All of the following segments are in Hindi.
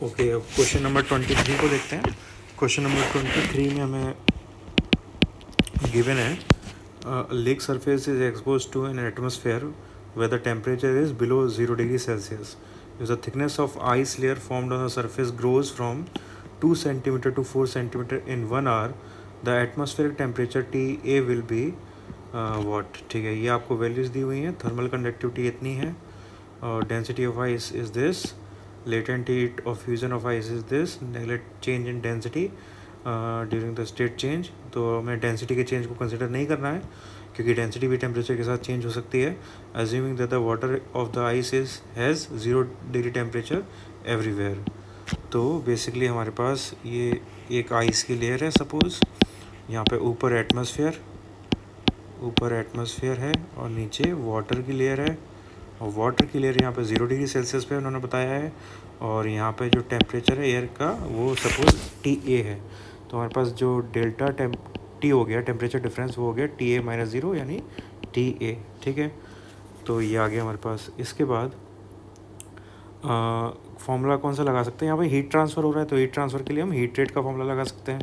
ओके, अब क्वेश्चन नंबर 23 को देखते हैं। क्वेश्चन नंबर 23 में हमें गिवन है lake surface is expose to an atmosphere where the temperature is below 0 degree Celsius. If the thickness of ice layer formed on the surface grows from 2 centimeter to 4 centimeter in 1 hour, the atmospheric temperature TA will be what? ठीक है, ये आपको वैल्यूज़ दी हुई हैं। थर्मल कंडक्टिविटी इतनी है और density of ice is this, latent heat of fusion of ice is this, neglect change in density during the state change। तो हमें डेंसिटी के चेंज को कंसिडर नहीं करना है क्योंकि डेंसिटी भी टेम्परेचर के साथ चेंज हो सकती है। Assuming that the water of the ice is has 0 degree temperature everywhere. तो बेसिकली हमारे पास ये एक आइस की लेयर है। सपोज यहाँ पे ऊपर एटमॉस्फेयर है और नीचे वाटर की लेयर है, और वाटर की लेयर यहाँ पे 0 डिग्री सेल्सियस पे उन्होंने बताया है, और यहाँ पे जो टेम्परेचर है एयर का वो सपोज TA है। तो हमारे पास जो डेल्टा टी हो गया टेम्परेचर डिफरेंस, वो हो गया TA-0 यानी TA। ठीक है, तो ये आ गया हमारे पास। इसके बाद फॉर्मूला कौन सा लगा सकते हैं? यहाँ पे हीट ट्रांसफ़र हो रहा है, तो हीट ट्रांसफ़र के लिए हम हीट रेट का फॉर्मूला लगा सकते हैं।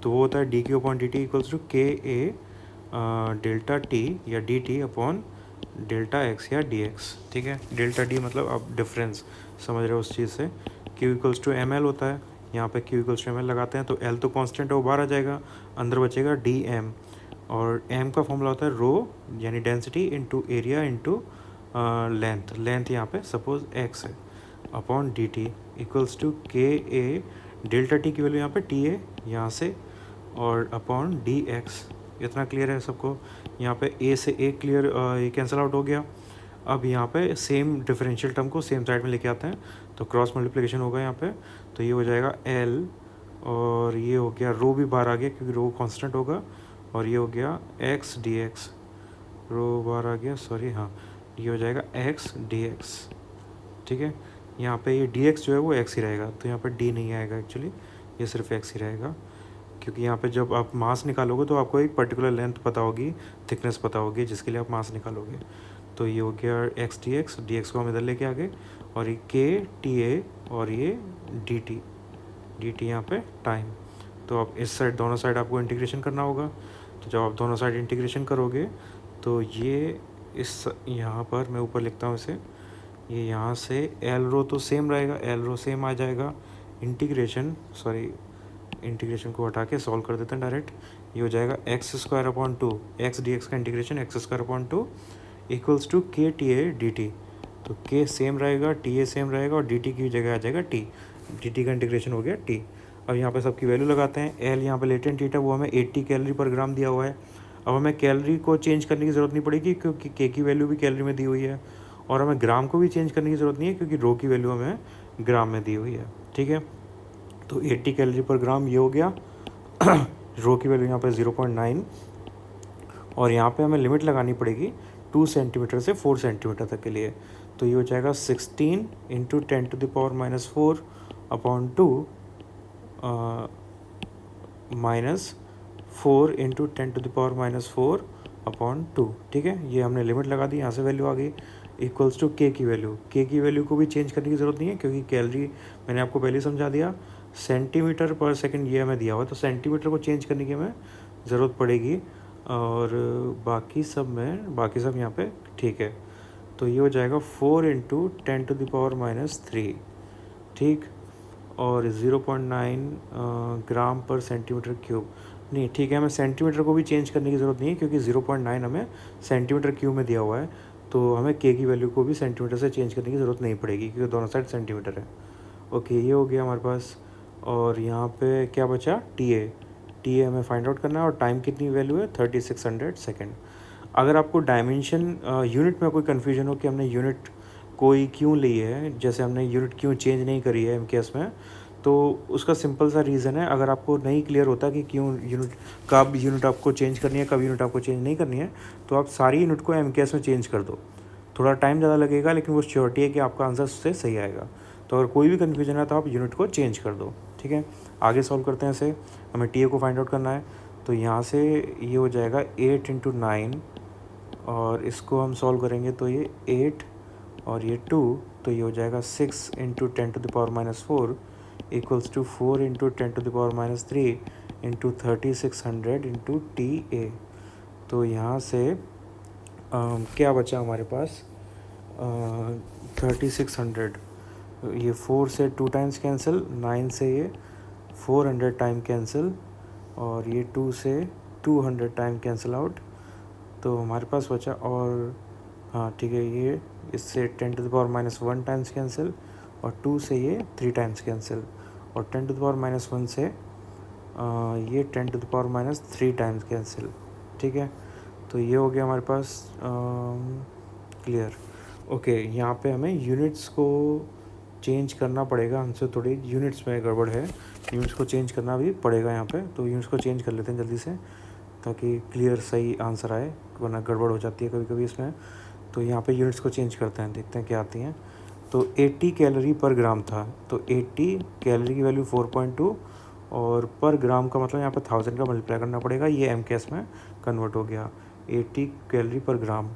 तो वो होता है dQ/dt equals to KA delta T या DT अपॉन डेल्टा एक्स या dx। ठीक है, डेल्टा डी मतलब आप डिफरेंस समझ रहे हो उस चीज़ से। Q इक्वल्स टू ml होता है, यहाँ पे Q इक्वल्स टू ml लगाते हैं तो L तो कांस्टेंट है, वो बाहर आ जाएगा, अंदर बचेगा dm, और m का फॉर्मूला होता है रो यानी density into area into length यहाँ पे सपोज x है, upon dt equals to KA delta T की वैल्यू यहाँ पे TA यहाँ से, और अपॉन dx। इतना क्लियर है सबको? यहाँ पे A से A क्लियर, ये कैंसिल आउट हो गया। अब यहाँ पे सेम डिफरेंशियल टर्म को सेम साइड में लेके आते हैं तो क्रॉस मल्टीप्लिकेशन होगा यहाँ पे, तो ये हो जाएगा L, और ये हो गया रो भी बाहर आ गया क्योंकि रो कांस्टेंट होगा, और ये हो गया x dx, रो बाहर आ गया, सॉरी, हाँ, ये हो जाएगा x dx। ठीक है, यहाँ पे ये dx जो है वो x ही रहेगा, तो यहाँ पे d नहीं आएगा एक्चुअली, ये सिर्फ x ही रहेगा, क्योंकि यहाँ पे जब आप मास निकालोगे तो आपको एक पर्टिकुलर लेंथ पता होगी, थिकनेस पता होगी, जिसके लिए आप मास निकालोगे। तो ये हो गया x dx को हम इधर लेके आ गए, और ये KTA और ये dt यहाँ पे टाइम। तो आप इस साइड दोनों साइड आपको इंटीग्रेशन करना होगा। तो जब आप दोनों साइड इंटीग्रेशन करोगे तो ये इस यहाँ पर मैं ऊपर लिखता हूँ इसे, ये यहाँ से L रो तो सेम रहेगा, L रो सेम आ जाएगा, इंटीग्रेशन को हटा के सॉल्व कर देते हैं डायरेक्ट। ये हो जाएगा x² अपॉन 2, x dx का integration x²/2 equals to KTA dt। तो k सेम रहेगा, TA सेम रहेगा, और dt की जगह आ जाएगा t, dt का इंटीग्रेशन हो गया t। अब यहाँ पे सबकी वैल्यू लगाते हैं। L यहाँ पे लेटेंट हीट है, वो हमें 80 कैलोरी पर ग्राम दिया हुआ है। अब हमें कैलोरी को चेंज करने की ज़रूरत नहीं पड़ेगी क्योंकि k की वैल्यू भी कैलोरी में दी हुई है, और हमें ग्राम को भी चेंज करने की ज़रूरत नहीं है क्योंकि रो की वैल्यू हमें ग्राम में दी हुई है। ठीक है, तो 80 कैलोरी पर ग्राम ये हो गया। रो की वैल्यू यहाँ पे 0.9, और यहाँ पे हमें लिमिट लगानी पड़ेगी 2 सेंटीमीटर से 4 सेंटीमीटर तक के लिए। तो ये हो जाएगा 16 into 10⁻⁻4 upon 2 minus 4 into 10⁻⁻4 upon 2। ठीक है, ये हमने लिमिट लगा दी, यहाँ से वैल्यू आ गई इक्वल्स टू k की वैल्यू। k की वैल्यू को भी चेंज करने की ज़रूरत नहीं है क्योंकि कैलोरी मैंने आपको पहले समझा दिया, सेंटीमीटर पर सेकंड ये हमें दिया हुआ है, तो सेंटीमीटर को चेंज करने की हमें ज़रूरत पड़ेगी, और बाकी सब यहाँ पे ठीक है। तो ये हो जाएगा 4 इंटू 10⁻⁻3, ठीक, और 0.9 ग्राम पर सेंटीमीटर क्यूब। नहीं, ठीक है, हमें सेंटीमीटर को भी चेंज करने की ज़रूरत नहीं है क्योंकि 0.9 हमें सेंटीमीटर क्यूब में दिया हुआ है, तो हमें k की वैल्यू को भी सेंटीमीटर से चेंज करने की ज़रूरत नहीं पड़ेगी क्योंकि दोनों साइड सेंटीमीटर है। ओके, ये हो गया हमारे पास, और यहाँ पे क्या बचा? TA हमें फाइंड आउट करना है, और टाइम कितनी वैल्यू है? 3600 सेकेंड। अगर आपको डायमेंशन यूनिट में कोई कन्फ्यूजन हो कि हमने यूनिट कोई क्यों ली है, जैसे हमने यूनिट क्यों चेंज नहीं करी है MKS में, तो उसका सिंपल सा रीज़न है। अगर आपको नहीं क्लियर होता कि क्यों कब यूनिट आपको चेंज करनी है, कब यूनिट आपको चेंज नहीं करनी है, तो आप सारी यूनिट को MKS में चेंज कर दो। थोड़ा टाइम ज़्यादा लगेगा लेकिन वो श्योरिटी है कि आपका आंसर उससे सही आएगा। तो अगर कोई भी कन्फ्यूजन है तो आप यूनिट को चेंज कर दो। ठीक है, आगे सॉल्व करते हैं इसे। हमें TA को फाइंड आउट करना है, तो यहाँ से ये हो जाएगा 8 इंटू 9, और इसको हम सॉल्व करेंगे तो ये 8 और ये 2, तो ये हो जाएगा 6 into 10⁻⁻4 equals to 4 into 10⁻³ into 3600 into TA। तो यहाँ से क्या बचा हमारे पास 3600। ये 4 से 2 टाइम्स कैंसिल, 9 से ये 400 टाइम कैंसिल, और ये 2 से 200 टाइम कैंसिल आउट। तो हमारे पास बचा, और हाँ ठीक है, ये इससे 10⁻⁻1 टाइम्स कैंसिल, और 2 से ये 3 टाइम्स कैंसिल, और 10⁻⁻1 से ये 10⁻³ टाइम्स कैंसिल। ठीक है, तो ये हो गया हमारे पास क्लियर। ओके, यहाँ पे हमें यूनिट्स को चेंज करना पड़ेगा, हमसे थोड़ी यूनिट्स में गड़बड़ है, यूनिट्स को चेंज करना भी पड़ेगा यहाँ पे। तो यूनिट्स को चेंज कर लेते हैं जल्दी से, ताकि क्लियर सही आंसर आए, वरना गड़बड़ हो जाती है कभी कभी इसमें। तो यहाँ पे यूनिट्स को चेंज करते हैं, देखते हैं क्या आती हैं। तो 80 कैलोरी पर ग्राम था, तो 80 कैलोरी की वैल्यू 4.2, और पर ग्राम का मतलब यहाँ पे 1000 का मल्टीप्लाई करना पड़ेगा, ये MKS में कन्वर्ट हो गया। 80 कैलोरी पर ग्राम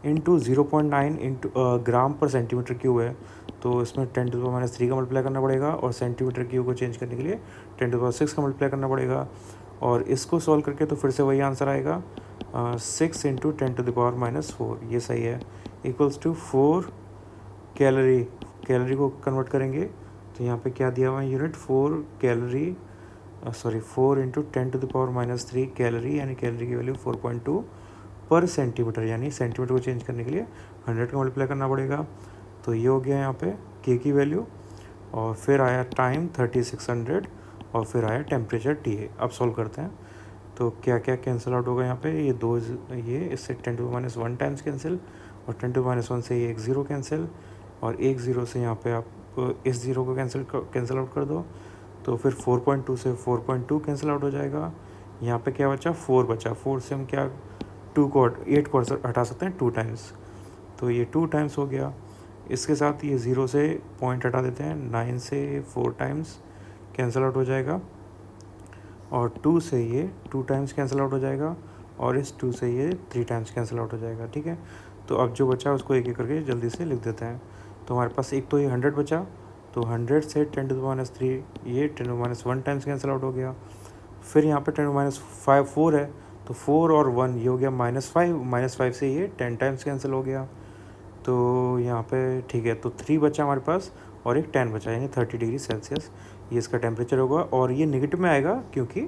इंटू 0.9 इंटू ग्राम पर सेंटीमीटर क्यूब है, तो इसमें 10⁻³ का मल्टीप्लाई करना पड़ेगा, और सेंटीमीटर क्यूब को चेंज करने के लिए 10⁻6 का मल्टीप्लाई करना पड़ेगा। और इसको सॉल्व करके तो फिर से वही आंसर आएगा, 6 इंटू 10⁻⁴, ये सही है, इक्वल्स टू 4 कैलोरी। कैलोरी को कन्वर्ट करेंगे तो यहाँ पे क्या दिया हुआ है यूनिट, 4 कैलोरी, 4 इंटू 10⁻³ कैलोरी, यानी कैलोरी की वैल्यू 4.2 पर सेंटीमीटर, यानी सेंटीमीटर को चेंज करने के लिए 100 का मल्टीप्लाई करना पड़ेगा। तो ये हो गया यहाँ पे K की वैल्यू, और फिर आया टाइम 3600, और फिर आया टेम्परेचर TA। अब सॉल्व करते हैं, तो क्या क्या कैंसिल आउट होगा यहाँ पे, ये दो, ये इससे 10⁻1 टाइम्स कैंसिल, और 10⁻1 से ये एक ज़ीरो कैंसिल, और एक ज़ीरो से यहाँ पे आप इस ज़ीरो को कैंसिल आउट कर दो, तो फिर 4.2 से 4.2 कैंसिल आउट हो जाएगा। यहाँ पे क्या बचा, 4 बचा, 4 से हम क्या 8 को हटा सकते हैं 2 टाइम्स, तो ये 2 टाइम्स हो गया। इसके साथ ये 0 से पॉइंट हटा देते हैं, 9 से 4 टाइम्स कैंसिल आउट हो जाएगा, और 2 से ये 2 टाइम्स कैंसिल आउट हो जाएगा, और इस 2 से ये 3 टाइम्स कैंसिल आउट हो जाएगा। ठीक है, तो अब जो बचा उसको एक एक करके जल्दी से लिख देते हैं। तो हमारे पास एक तो ये 100 बचा, तो 100 से 10⁻³ ये 10⁻1 टाइम्स कैंसिल आउट हो गया। फिर यहाँ पे 10⁻4 है, तो 4 और 1 ये हो गया -5, -5 से ये 10 टाइम्स कैंसिल हो गया। तो यहाँ पे ठीक है, तो 3 बचा हमारे पास, और एक 10 बचा, यानी 30 डिग्री सेल्सियस ये इसका टेम्परेचर होगा। और ये नेगेटिव में आएगा, क्योंकि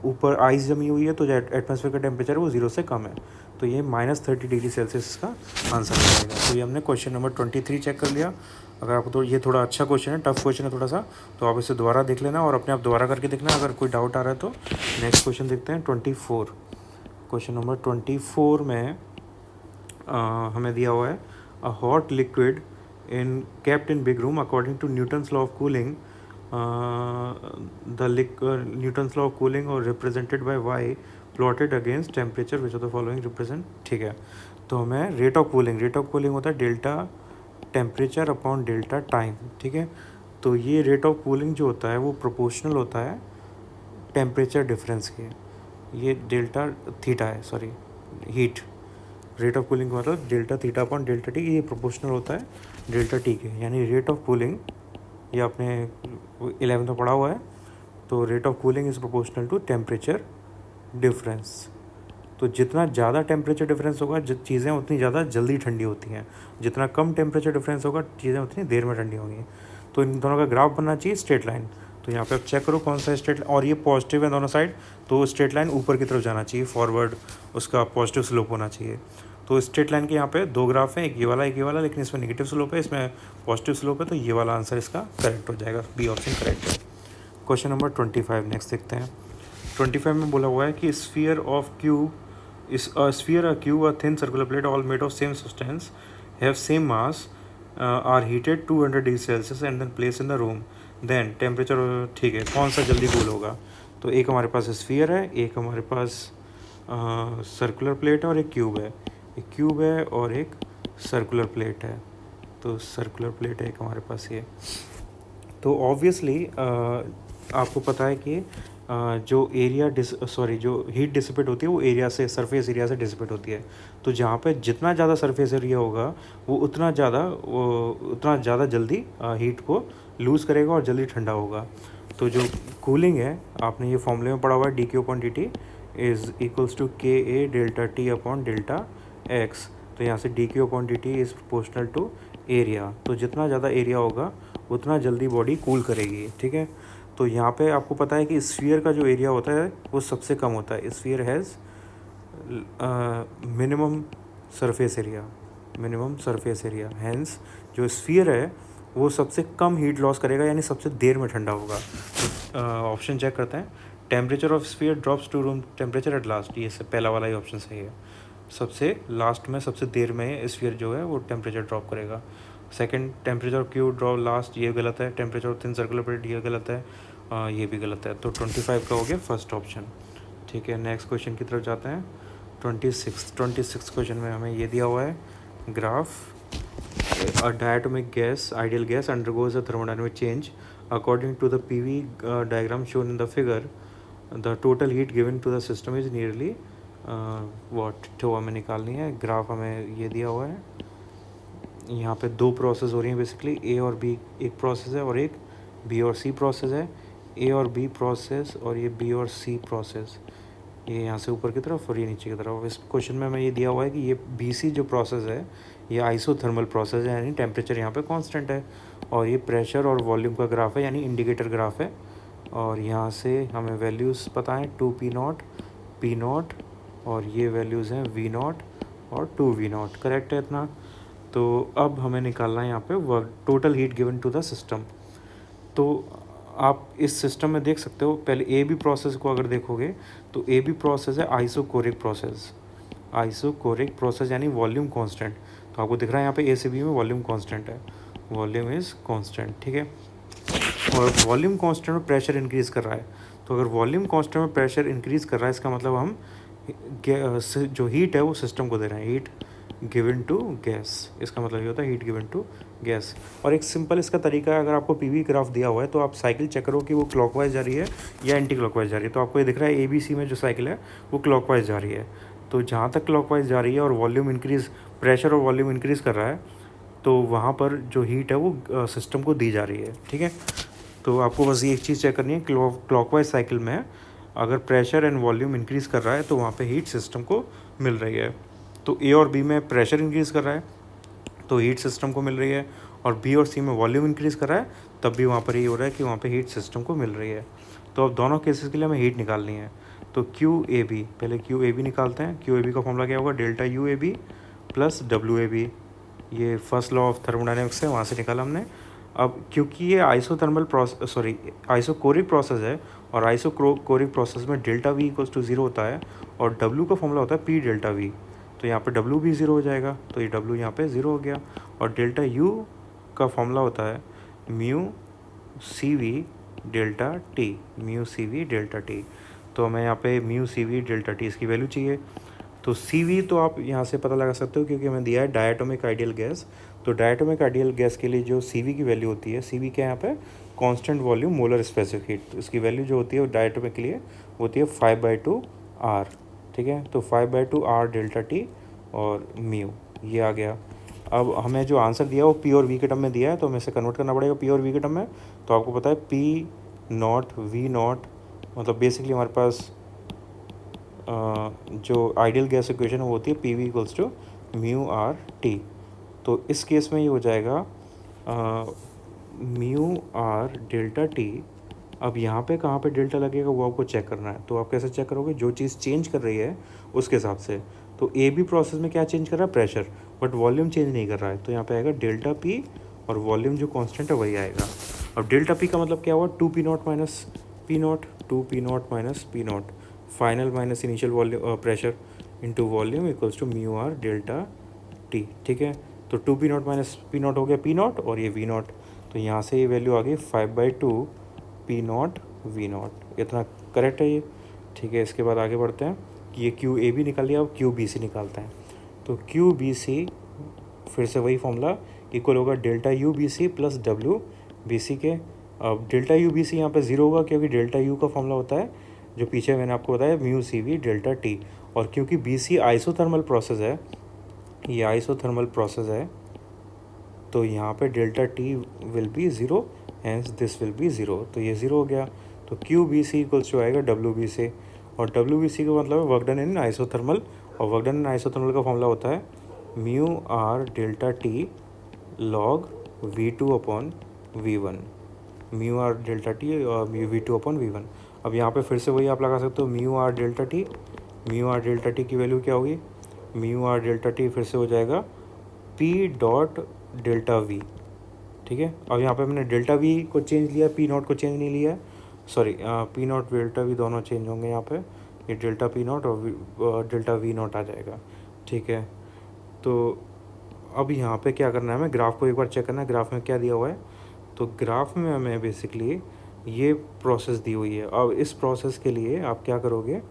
ऊपर आइस जमी हुई है, तो जो एटमॉस्फेयर का टेम्परेचर है वो 0 से कम है, तो ये -30 डिग्री सेल्सियस का आंसर हो जाएगा। तो ये हमने क्वेश्चन नंबर 23 चेक कर लिया। अगर आपको तो ये थोड़ा अच्छा क्वेश्चन है, टफ क्वेश्चन है थोड़ा सा, तो आप इसे दोबारा देख लेना, और अपने आप दोबारा करके देखना। अगर कोई डाउट आ रहा है तो नेक्स्ट क्वेश्चन देखते हैं 24। क्वेश्चन नंबर 24 में हमें दिया हुआ है, a hot liquid kept in big room according to Newton's law of cooling, Newton's law of cooling or represented by Y plotted against temperature, which of the following represent। ठीक है, तो हमें रेट ऑफ कूलिंग होता है delta temperature upon delta time. ठीक है, तो ये रेट ऑफ कूलिंग जो होता है वो प्रोपोर्शनल होता है टेम्परेचर डिफरेंस के, ये डेल्टा थीटा है, sorry heat, rate of cooling का मतलब delta theta upon delta T, ये प्रोपोर्शनल होता है डेल्टा टी के। यानी रेट ऑफ कूलिंग, ये आपने 11th में पढ़ा हुआ है, तो rate of cooling is proportional to temperature difference. तो जितना ज़्यादा टेम्परेचर डिफरेंस होगा, चीज़ें उतनी ज़्यादा जल्दी ठंडी होती हैं, जितना कम टेम्परेचर डिफरेंस होगा चीज़ें उतनी देर में ठंडी होंगी। तो इन दोनों का ग्राफ बनना चाहिए स्ट्रेट लाइन। तो यहाँ पे आप चेक करो कौन सा स्ट्रेट, और ये पॉजिटिव है दोनों साइड, तो स्ट्रेट लाइन ऊपर की तरफ जाना चाहिए, फॉरवर्ड उसका पॉजिटिव स्लोप होना चाहिए। तो स्ट्रेट लाइन के यहाँ पे दो ग्राफ हैं, एक ये वाला, लेकिन इसमें नेगेटिव स्लोप है, इसमें पॉजिटिव स्लोप है, तो ये वाला आंसर इसका करेक्ट हो जाएगा, बी ऑप्शन करेक्ट है। क्वेश्चन नंबर 25 नेक्स्ट देखते हैं। 25 में बोला हुआ है कि sphere of cube is a sphere, a cube, a thin circular plate, all made of same substance, have same mass, are heated 200 degree Celsius and then placed in the room, then temperature। ठीक है, कौन सा जल्दी कूल होगा? तो एक हमारे पास स्फीयर है, एक हमारे पास सर्कुलर प्लेट है, और एक क्यूब है। एक क्यूब है और एक सर्कुलर प्लेट है, तो सर्कुलर प्लेट है एक हमारे पास ये। तो ऑब्वियसली आपको पता है कि जो जो हीट डिसिपेट होती है वो एरिया से, सरफेस एरिया से डिसिपेट होती है। तो जहाँ पे जितना ज़्यादा सरफेस एरिया होगा वो उतना ज़्यादा जल्दी हीट को लूज़ करेगा और जल्दी ठंडा होगा। तो जो कूलिंग है, आपने ये फॉर्मूले में पढ़ा हुआ है, D Q upon D T is equals to K A delta T upon delta X. तो यहाँ से D Q upon D T is proportional to area. तो जितना ज़्यादा एरिया होगा उतना जल्दी बॉडी कूल करेगी, ठीक है। तो यहाँ पे आपको पता है कि स्फीयर का जो एरिया होता है वो सबसे कम होता है। Sphere has minimum surface area, hence जो स्फीयर है वो सबसे कम हीट लॉस करेगा, यानी सबसे देर में ठंडा होगा। तो ऑप्शन चेक करते हैं। Temperature of sphere drops to room temperature at last, ये से पहला वाला ही ऑप्शन सही है। सबसे लास्ट में, सबसे देर में स्फीयर जो है वो टेम्परेचर ड्रॉप करेगा। Second, temperature of Q drop last, ये गलत है। Temperature of thin circular plate, ये गलत है। ये भी गलत है। तो 25 का हो गया फर्स्ट ऑप्शन, ठीक है। नेक्स्ट क्वेश्चन की तरफ जाते हैं। 26 क्वेश्चन में हमें ये दिया हुआ है graph. A diatomic gas, ideal gas, undergoes a thermodynamic change. According to the PV diagram shown in the figure, the total heat given to the system is nearly what? तो हमें निकालनी है। ग्राफ हमें ये दिया हुआ है। यहाँ पे दो प्रोसेस हो रही हैं बेसिकली, ए और बी एक प्रोसेस है और एक बी और सी प्रोसेस है। ए और बी प्रोसेस और ये बी और सी प्रोसेस, ये यहाँ से ऊपर की तरफ और ये नीचे की तरफ। इस क्वेश्चन में हमें ये दिया हुआ है कि ये बी सी जो प्रोसेस है ये आइसोथर्मल प्रोसेस है, यानी टेम्परेचर यहाँ पे कांस्टेंट है। और ये प्रेशर और वॉल्यूम का ग्राफ है, यानी इंडिकेटर ग्राफ है। और यहाँ से हमें वैल्यूज़ पता है 2P0, P0, और ये वैल्यूज़ हैं V0 और 2V0, करेक्ट है इतना। तो अब हमें निकालना है यहाँ पे work, total heat given to the system. तो आप इस सिस्टम में देख सकते हो, पहले ए बी प्रोसेस को अगर देखोगे तो ए बी प्रोसेस है आइसोकोरिक प्रोसेस, यानी वॉल्यूम कांस्टेंट। तो आपको दिख रहा है यहाँ पे ए से बी में वॉल्यूम कांस्टेंट है, वॉल्यूम इज़ कांस्टेंट, ठीक है। और वॉल्यूम कांस्टेंट में प्रेशर इंक्रीज़ कर रहा है। तो अगर वॉल्यूम कांस्टेंट में प्रेशर इंक्रीज़ कर रहा है, इसका मतलब हम जो हीट है वो सिस्टम को दे रहे हैं, हीट गिवन टू गैस। इसका मतलब ये होता है हीट गिवन टू गैस। और एक सिंपल इसका तरीका है, अगर आपको पीवी ग्राफ दिया हुआ है तो आप साइकिल चेक करो कि वो क्लॉकवाइज जा रही है या एंटी क्लॉकवाइज जा रही है। तो आपको ये दिख रहा है ABC में जो साइकिल है वो क्लॉकवाइज जा रही है। तो जहाँ तक क्लॉकवाइज जा रही है और वॉल्यूम इंक्रीज़, प्रेशर और वॉल्यूम इंक्रीज़ कर रहा है, तो वहाँ पर जो हीट है वो सिस्टम को दी जा रही है, ठीक है। तो आपको बस ये एक चीज़ चेक करनी है, क्लॉकवाइज साइकिल में अगर प्रेशर एंड वॉल्यूम इंक्रीज़ कर रहा है तो वहाँ पे हीट सिस्टम को मिल रही है। तो ए और बी में प्रेशर इंक्रीज़ कर रहा है तो हीट सिस्टम को मिल रही है, और बी और सी में वॉल्यूम इंक्रीज़ कर रहा है तब भी वहाँ पर ये हो रहा है कि वहाँ पे हीट सिस्टम को मिल रही है। तो अब दोनों केसेस के लिए हमें हीट निकालनी है। तो क्यू ए बी, पहले क्यू ए बी निकालते हैं। क्यू ए बी का फॉर्मूला क्या होगा? Delta U A B plus W A B. ये फर्स्ट लॉ ऑफ थर्मोडायनेमिक्स है, वहाँ से निकाला हमने। अब क्योंकि ये आइसोकोरिक प्रोसेस है, और आइसोकोरिक प्रोसेस में डेल्टा वी इक्वल्स टू 0 होता है, और डब्ल्यू का फॉर्मूला होता है पी डेल्टा वी। तो यहाँ पे डब्ल्यू भी 0 हो जाएगा, तो ये डब्ल्यू यहाँ पे 0 हो गया। और डेल्टा यू का फॉर्मूला होता है mu C V delta T, mu C V delta T. तो हमें यहाँ पे mu C V delta T इसकी वैल्यू चाहिए। तो सी वी तो आप यहाँ से पता लगा सकते हो, क्योंकि हमें दिया है डायटोमिक आइडियल गैस। तो डायटोमिक आइडियल गैस के लिए जो सी वी की वैल्यू होती है, सी वी क्या है यहाँ पे? Constant volume molar specific heat. तो इसकी वैल्यू जो होती है वो डायटोमिक के लिए होती है 5/2 R, ठीक है। तो 5/2 R डेल्टा टी और म्यू, ये आ गया। अब हमें जो आंसर दिया वो पी और वी के टर्म में दिया है, तो हमें इसे कन्वर्ट करना पड़ेगा पी और वी के टर्म में। तो आपको पता है पी नॉट वी नॉट, मतलब बेसिकली हमारे पास जो आइडियल गैस इक्वेशन वो होती है P V equals to mu R T. तो इस केस में ये हो जाएगा म्यू आर डेल्टा टी। अब यहाँ पे कहाँ पे डेल्टा लगेगा वो आपको चेक करना है। तो आप कैसे चेक करोगे? जो चीज़ चेंज कर रही है उसके हिसाब से। तो ए बी प्रोसेस में क्या चेंज कर रहा है? प्रेशर, बट वॉल्यूम चेंज नहीं कर रहा है। तो यहाँ पे आएगा डेल्टा पी, और वॉल्यूम जो कांस्टेंट है वही आएगा। अब डेल्टा पी का मतलब क्या हुआ? 2P0 minus P0, 2P0 minus P0, final minus initial volume pressure into volume equals to mu R delta T, ठीक है। तो 2P0 माइनस P0 हो गया P0, और ये V0। तो यहाँ से ये वैल्यू आ गई 5/2 P0 V0, इतना करेक्ट है ये, ठीक है। इसके बाद आगे बढ़ते हैं कि ये क्यू ए बी निकाल लिया, अब क्यू बी सी निकालते हैं। तो क्यू बी सी फिर से वही फॉर्मूला, इक्वल होगा delta U B C plus W B C के। अब डेल्टा यू बी सी यहाँ पे ज़ीरो होगा क्योंकि डेल्टा यू का फॉर्मूला होता है जो पीछे मैंने आपको बताया mu C V delta T, और क्योंकि बी सी आइसोथर्मल प्रोसेस है, ये आइसोथर्मल प्रोसेस है, तो यहाँ पे delta T will be zero, hence this will be zero, तो ये ज़ीरो हो गया। तो Q B C equals to आएगा डब्ल्यू बी से, और डब्ल्यू बी सी का मतलब है वर्क डन इन आइसोथर्मल, और वर्क डन इन आइसोथर्मल का फॉर्मूला होता है mu R delta T log V two upon V one, mu R delta T और V two upon V one. अब यहाँ पे फिर से वही आप लगा सकते हो, mu R delta T, mu R delta T की वैल्यू क्या होगी, म्यू आर डेल्टा टी फिर से हो जाएगा पी डॉट डेल्टा वी, ठीक है। अब यहाँ पे मैंने डेल्टा वी को चेंज लिया, पी नॉट को चेंज नहीं लिया, sorry P not delta we दोनों चेंज होंगे यहाँ पे, ये डेल्टा पी नॉट और डेल्टा वी नॉट आ जाएगा, ठीक है। तो अब यहाँ पे क्या करना है, हमें ग्राफ को एक बार चेक करना है, ग्राफ में क्या दिया हुआ है। तो ग्राफ में हमें बेसिकली ये प्रोसेस दी हुई है। अब इस प्रोसेस के लिए आप क्या करोगे,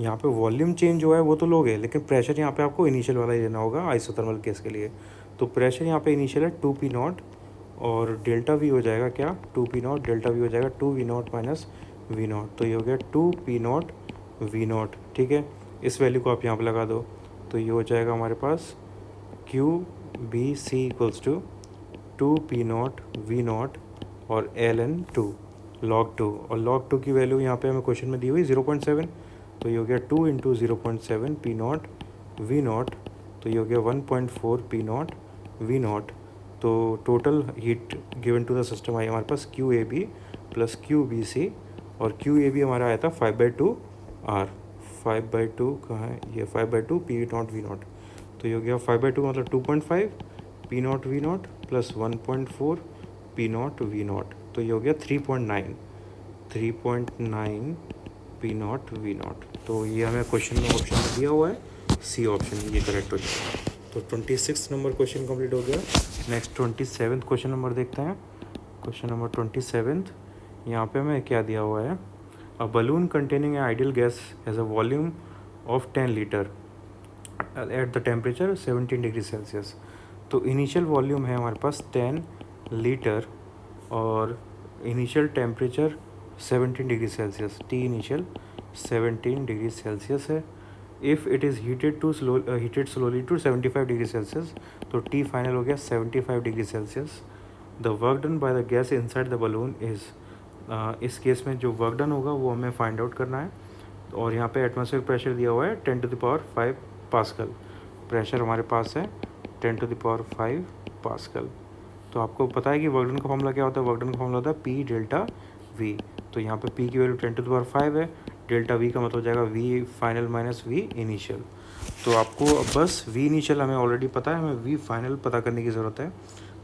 यहाँ पे वॉल्यूम चेंज जो है वो तो लोगे, लेकिन प्रेशर यहाँ पे आपको इनिशियल वाला ही लेना होगा आइसोथर्मल केस के लिए। तो प्रेशर यहाँ पे इनिशियल है 2p नॉट, और डेल्टा वी हो जाएगा क्या, 2p नॉट, डेल्टा वी हो जाएगा 2v not minus we not, तो ये हो गया 2p नॉट वी नॉट, ठीक है। इस वैल्यू को आप यहाँ पे लगा दो, तो ये हो जाएगा हमारे पास Q B C equals to 2p not V not और ln 2 log 2, और log 2 की वैल्यू यहाँ पे हमें क्वेश्चन में दी हुई 0.7, तो ये हो गया 2 into 0.7 P not V not, तो ये हो गया 1.4 पी नॉट वी नॉट। तो total heat given to the system आई हमारे पास Q A B plus Q B C, और क्यू ए बी हमारा आया था 5/2 आर, 5/2 कहाँ है, ये 5/2 पी नॉट वी नॉट, तो ये हो गया 5/2 मतलब 2.5 P not V nought plus 1.4 P not V not, तो ये हो गया 3.9 पी नॉट वी नॉट। तो ये हमें क्वेश्चन में ऑप्शन में दिया हुआ है, सी ऑप्शन ये करेक्ट हो जाएगा। तो 26 नंबर क्वेश्चन कंप्लीट हो गया। नेक्स्ट 27 क्वेश्चन नंबर देखते हैं। क्वेश्चन नंबर 27 यहाँ पे हमें क्या दिया हुआ है, a balloon containing a ideal gas has a volume of 10 litre at the temperature 17 degree Celsius. तो इनिशियल वॉल्यूम है हमारे पास 10 लीटर और initial temperature 17 degree Celsius, T initial 17 degree Celsius है। If it is heated slowly to 75 degree Celsius, तो टी फाइनल हो गया 75 degree Celsius. The work done by the gas inside the balloon is, इस केस में जो वर्क डन होगा वो हमें फाइंड आउट करना है। और यहाँ पे एटमॉस्फेरिक प्रेशर दिया हुआ है 10⁵ पास्कल, प्रेशर हमारे पास है 10⁵ पास्कल। तो आपको पता है कि वर्क डन का फॉर्मूला क्या होता है, वर्क डन का फॉर्मूला होता है पी डेल्टा वी। तो यहाँ पे पी की वैल्यू 10⁵ है, डेल्टा वी का मतलब हो जाएगा V final minus V initial. तो आपको बस वी इनिशियल हमें ऑलरेडी पता है, हमें वी फाइनल पता करने की ज़रूरत है।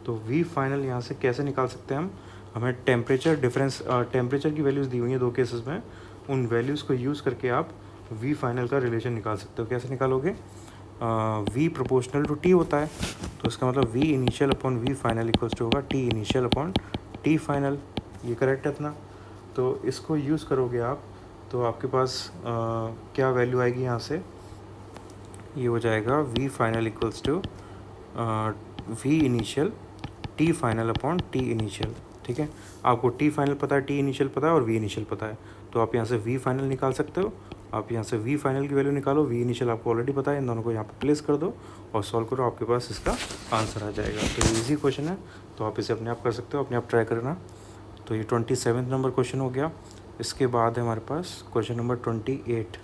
तो वी फाइनल यहाँ से कैसे निकाल सकते हैं हम, हमें टेम्परेचर डिफरेंस, टेम्परेचर की वैल्यूज़ दी हुई हैं दो केसेस में, उन वैल्यूज़ को यूज़ करके आप वी फाइनल का रिलेशन निकाल सकते हो। कैसे निकालोगे, वी प्रोपोर्शनल टू टी होता है, तो इसका मतलब V initial upon V final equals to होगा T initial upon T final, ये करेक्ट है इतना। तो इसको यूज़ करोगे आप, तो आपके पास क्या वैल्यू आएगी यहाँ से, ये हो जाएगा V final equals to V initial T final upon T initial, ठीक है। आपको टी फाइनल पता है, टी इनिशियल पता है और वी इनिशियल पता है, तो आप यहाँ से वी फाइनल निकाल सकते हो। आप यहाँ से वी फाइनल की वैल्यू निकालो, वी इनिशियल आपको ऑलरेडी पता है, इन दोनों को यहाँ पे प्लेस कर दो और सॉल्व करो, आपके पास इसका आंसर आ जाएगा। तो ये ईजी क्वेश्चन है, तो आप इसे अपने आप कर सकते हो, अपने आप ट्राई करना। तो ये 27 नंबर क्वेश्चन हो गया। इसके बाद है हमारे पास क्वेश्चन नंबर 28,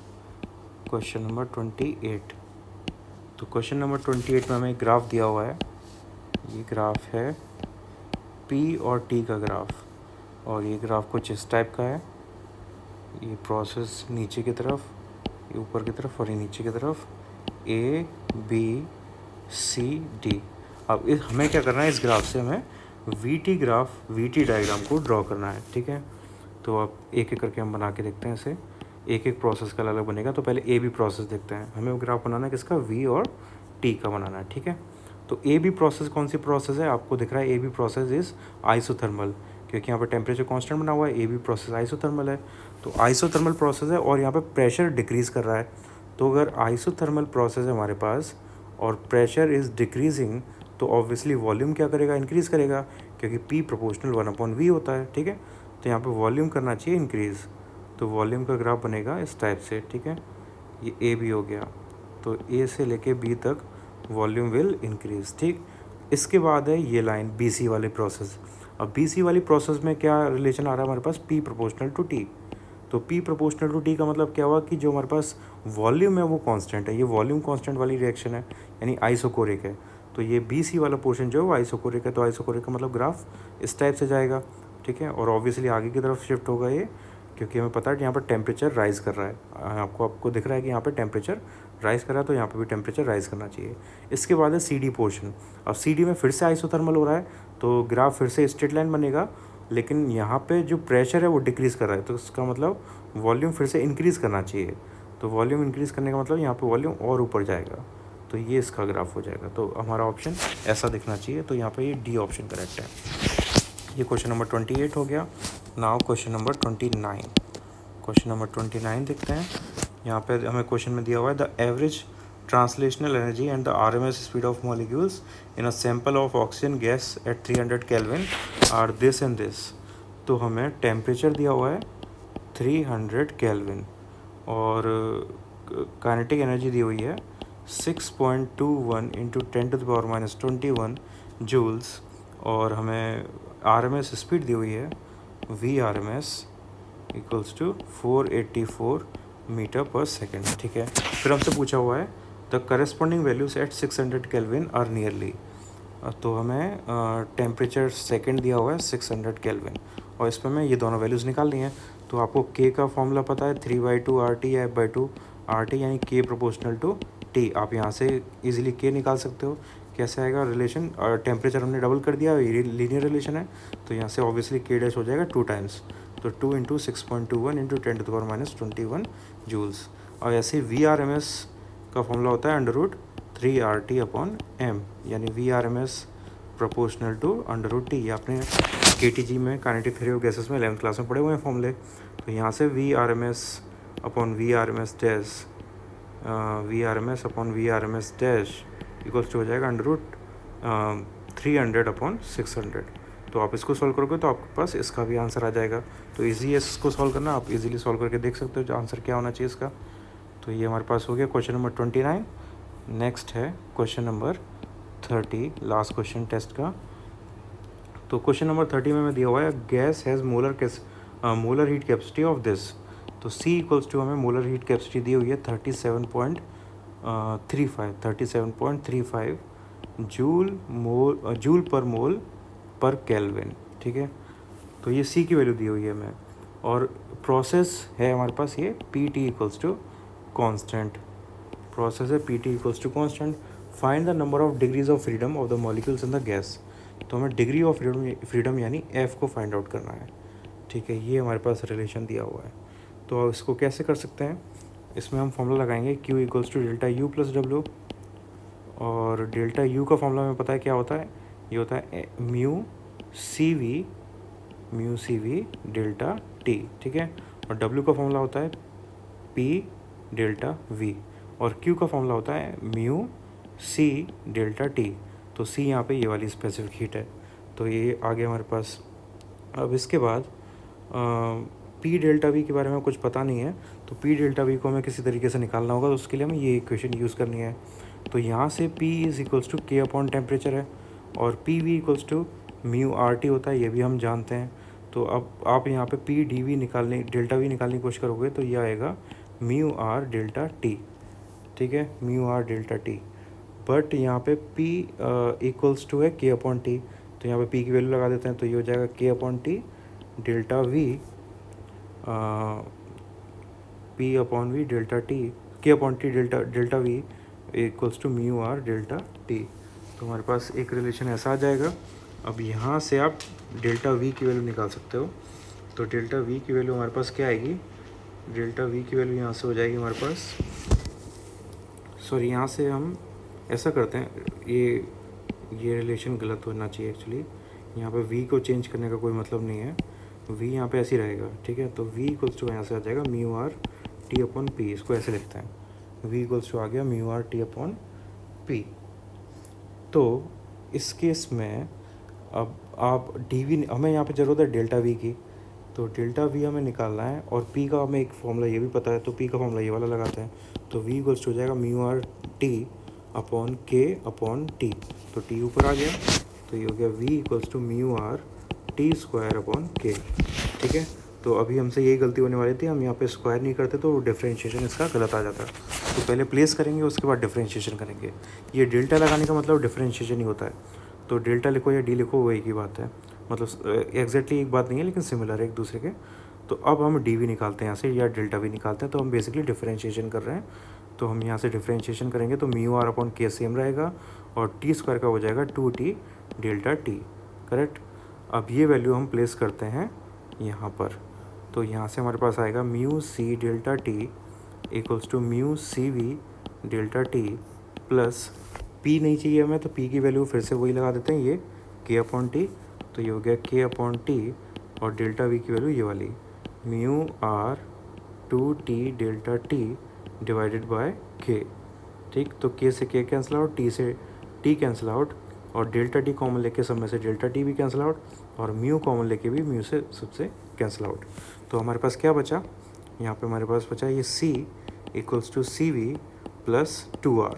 क्वेश्चन नंबर 28। तो क्वेश्चन नंबर 28 में हमें एक ग्राफ दिया हुआ है, ये ग्राफ है पी और टी का ग्राफ, और ये ग्राफ कुछ इस टाइप का है, ये प्रोसेस नीचे की तरफ, ये ऊपर की तरफ और ये नीचे की तरफ, ए बी सी डी। अब इस हमें क्या करना है, इस ग्राफ से हमें we T graph, we T diagram को ड्रॉ करना है, ठीक है। तो अब एक एक करके हम बना के देखते हैं इसे, एक एक प्रोसेस का अलग अलग बनेगा। तो पहले ए बी प्रोसेस देखते हैं, हमें वो ग्राफ बनाना है किसका, वी और टी का बनाना है, ठीक है। तो ए बी प्रोसेस कौन सी प्रोसेस है, आपको दिख रहा है A B process is isothermal, क्योंकि यहाँ पर टेम्परेचर कांस्टेंट बना हुआ है, ए बी प्रोसेस आइसोथर्मल है। तो आइसोथर्मल प्रोसेस है और यहाँ पे प्रेशर डिक्रीज़ कर रहा है। तो अगर आइसोथर्मल प्रोसेस है हमारे पास और प्रेशर इज़ डिक्रीजिंग, तो ऑब्वियसली वॉल्यूम क्या करेगा, इंक्रीज़ करेगा, क्योंकि P प्रोपोर्शनल 1/V होता है, ठीक है। तो यहाँ पे वॉल्यूम करना चाहिए इंक्रीज़, तो वॉल्यूम का ग्राफ बनेगा इस टाइप से, ठीक है। ये A भी हो गया, तो A से लेके B तक वॉल्यूम विल इंक्रीज़, ठीक। इसके बाद है ये लाइन BC वाली प्रोसेस। अब BC वाली प्रोसेस में क्या रिलेशन आ रहा है हमारे पास, P प्रोपोर्शनल टू T। तो P प्रोपोर्शनल टू T का मतलब क्या हुआ कि जो हमारे पास वॉल्यूम है वो कांस्टेंट है, ये वॉल्यूम कांस्टेंट वाली रिएक्शन है, यानी आइसोकोरिक है। तो ये BC वाला पोर्शन जो है वो आइसोकोरिक है, तो आइसोकोरिक का मतलब ग्राफ इस टाइप से जाएगा, ठीक है। और ऑब्वियसली आगे की तरफ शिफ्ट होगा ये, क्योंकि हमें पता है कि यहाँ पर टेम्परेचर राइज कर रहा है। आपको दिख रहा है कि यहाँ पर टेम्परेचर राइज कर रहा है, तो यहाँ पर भी टेम्परेचर राइज करना चाहिए। इसके बाद है CD पोर्शन। अब CD में फिर से आइसोथर्मल हो रहा है, तो ग्राफ फिर से स्ट्रेट लाइन बनेगा, लेकिन यहाँ पे जो प्रेशर है वो डिक्रीज़ कर रहा है, तो इसका मतलब वॉल्यूम फिर से इंक्रीज़ करना चाहिए। तो वॉल्यूम इंक्रीज़ करने का मतलब यहाँ पे वॉल्यूम और ऊपर जाएगा, तो ये इसका ग्राफ हो जाएगा। तो हमारा ऑप्शन ऐसा दिखना चाहिए, तो यहाँ पे ये डी ऑप्शन करेक्ट है। ये क्वेश्चन नंबर 28 हो गया। Now question number 29। Question number 29 देखते हैं। यहाँ पे हमें क्वेश्चन में दिया हुआ है the average translational energy and the RMS speed of molecules in a sample of oxygen gas at 300 Kelvin are this and this। तो हमें टेम्परेचर दिया हुआ है 300 केल्विन और काइनेटिक एनर्जी दी हुई है 6.21 इंटू 10⁻⁻21 जूल्स, और हमें RMS स्पीड दी हुई है VRMS इक्वल्स टू 484 मीटर पर सेकेंड, ठीक है। फिर हमसे पूछा हुआ है the corresponding values at 600 kelvin are nearly. तो हमें टेम्परेचर सेकंड दिया हुआ है 600 केल्विन, और इस पर हमें ये दोनों वैल्यूज़ निकालनी है। तो आपको K का फॉर्मूला पता है 3/2 RT या F/2 RT, यानी K प्रोपोर्शनल टू T। आप यहाँ से इजीली K निकाल सकते हो। कैसे आएगा रिलेशन, और टेम्परेचर हमने डबल कर दिया, ये लीनियर रिलेशन है, तो यहाँ से ऑब्वियसली K डैश हो जाएगा 2 टाइम्स, तो 2 इंटू 6.21 इंटू 10⁻⁻21 जूल्स। और ऐसे VRMS का फॉर्मूला होता है √3RT/m, यानी VRMS प्रोपोर्शनल टू √T। आपने KTG में काइनेटिक थ्योरी ऑफ गैसेस में 11th क्लास में पढ़े हुए हैं फॉर्मूले। तो यहाँ से VRMS/VRMS डैश इक्वल्स टू हो जाएगा √300/600। तो आप इसको सॉल्व करोगे तो आपके पास इसका भी आंसर आ जाएगा। तो इजी है इसको सॉल्व करना, आप इजीली सॉल्व करके देख सकते हो जो आंसर क्या होना चाहिए इसका। तो ये हमारे पास हो गया क्वेश्चन नंबर 29। नेक्स्ट है question number 30, last question test का। तो क्वेश्चन नंबर 30 में दिया हुआ है gas has molar heat capacity of this. तो C इक्वल्स टू हमें मोलर हीट कैपेसिटी दी हुई है 37.35 जूल पर मोल पर केल्विन, ठीक है। तो ये C की वैल्यू दी हुई है हमें, और प्रोसेस है हमारे पास ये PT equals to constant. Process है PT equals to constant. Find the number of degrees of freedom of the molecules in the gas. तो हमें डिग्री ऑफ फ्रीडम यानी F को फाइंड आउट करना है, ठीक है। ये हमारे पास रिलेशन दिया हुआ है। तो इसको कैसे कर सकते हैं, इसमें हम फॉर्मूला लगाएंगे Q equals to ΔU plus W, और ΔU का फॉर्मूला हमें पता है क्या होता है, ये होता है mu C V delta T, ठीक है। और W का फॉर्मूला होता है P डेल्टा V, और Q का फॉर्मूला होता है म्यू C डेल्टा T। तो C यहाँ पे ये वाली स्पेसिफिक हीट है, तो ये आ गया हमारे पास। अब इसके बाद P डेल्टा V के बारे में कुछ पता नहीं है, तो P डेल्टा V को हमें किसी तरीके से निकालना होगा, तो उसके लिए हमें ये इक्वेशन यूज़ करनी है। तो यहाँ से P इज़ इक्वल्स टू K/टेम्परेचर है, और PV equals to mu RT होता है, ये भी हम जानते हैं। तो अब आप यहाँ पे ΔV निकालने की कोशिश करोगे तो ये आएगा म्यू R डेल्टा T, ठीक है, mu R delta T। But यहाँ पे P इक्वल्स टू है K/T, तो यहाँ पे P की वैल्यू लगा देते हैं, तो ये हो जाएगा K/T delta V P/V delta T, K/T delta V equals to mu R delta T। तो हमारे पास एक रिलेशन ऐसा आ जाएगा। अब यहाँ से आप डेल्टा V की वैल्यू निकाल सकते हो। तो डेल्टा V की वैल्यू हमारे पास क्या आएगी, डेल्टा V की वैल्यू यहाँ से हो जाएगी हमारे पास, सॉरी यहाँ से हम ऐसा करते हैं, ये रिलेशन गलत होना चाहिए एक्चुअली। यहाँ पे V को चेंज करने का कोई मतलब नहीं है, V यहाँ पे ऐसे ही रहेगा, ठीक है। तो V इक्वल्स टू यहाँ से आ जाएगा म्यू R T/P, इसको ऐसे लिखते हैं, V इक्वल्स टू आ गया म्यू R T/P। तो इस केस में अब आप डी वी, हमें यहाँ पे ज़रूरत है डेल्टा वी की, तो डेल्टा वी हमें निकालना है और पी का हमें एक फॉर्मूला ये भी पता है, तो पी का फॉर्मूला ये वाला लगाते हैं। तो वी इक्वल्स हो जाएगा mu R T upon K upon T, तो टी ऊपर आ गया, तो ये हो गया V equals to mu R T square upon K. ठीक है, तो अभी हमसे यही गलती होने वाली थी, हम यहाँ पे स्क्वायर नहीं करते तो डिफरेंशिएशन इसका गलत आ जाता है। तो पहले प्लेस करेंगे, उसके बाद डिफरेंशिएशन करेंगे। ये डेल्टा लगाने का मतलब डिफरेंशिएशन ही होता है, तो डेल्टा लिखो या डी लिखो वो एक ही बात है, मतलब एग्जैक्टली एक बात नहीं है लेकिन सिमिलर है एक दूसरे के। तो अब हम डी वी निकालते हैं यहाँ से, या डेल्टा वी निकालते हैं, तो हम बेसिकली डिफरेंशिएशन कर रहे हैं। तो हम यहाँ से डिफरेंशिएशन करेंगे तो म्यू आर अपॉन के सेम रहेगा और टी स्क्वायर का हो जाएगा 2t डेल्टा टी, करेक्ट। अब ये वैल्यू हम प्लेस करते हैं यहाँ पर, तो यहाँ से हमारे पास आएगा mu C delta T equals to mu C V delta T plus P नहीं चाहिए हमें, तो पी की वैल्यू फिर से वही लगा देते हैं, ये के अपॉन टी, तो ये हो गया के अपॉन टी और डेल्टा वी की वैल्यू ये वाली mu R 2t delta T divided by K. ठीक, तो के से के कैंसिल आउट, टी से टी कैंसिल आउट, और डेल्टा टी कॉमन लेके सब में से डेल्टा टी भी कैंसिल आउट, और म्यू कॉमन लेके भी म्यू से सबसे कैंसिल आउट। तो हमारे पास क्या बचा, यहाँ पे हमारे पास बचा ये c equals to C V plus 2r,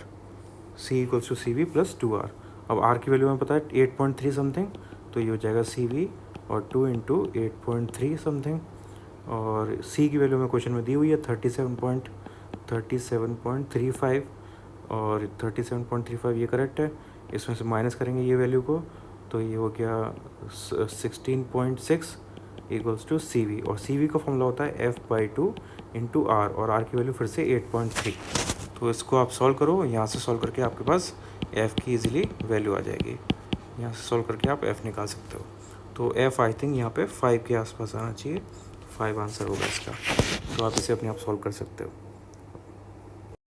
c equals to C V plus 2r। अब r की वैल्यू हमें पता है 8.3 समथिंग, तो ये हो जाएगा सी वी और 2 इंटू 8.3 समथिंग, और c की वैल्यू हमें क्वेश्चन में दी हुई है 37.35 और 37.35 ये करेक्ट है। इसमें से माइनस करेंगे ये वैल्यू को, तो ये हो गया 16.6 इक्वल्स टू सी वी, और सी वी का फॉर्मूला होता है f/2 इंटू आर, और आर की वैल्यू फिर से 8.3। तो इसको आप सॉल्व करो, यहाँ से सॉल्व करके आपके पास f की इजीली वैल्यू आ जाएगी, यहाँ से सॉल्व करके आप f निकाल सकते हो। तो f आई थिंक यहाँ पे 5 के आसपास आना चाहिए, 5 आंसर होगा इसका, तो आप इसे अपने आप सॉल्व कर सकते हो।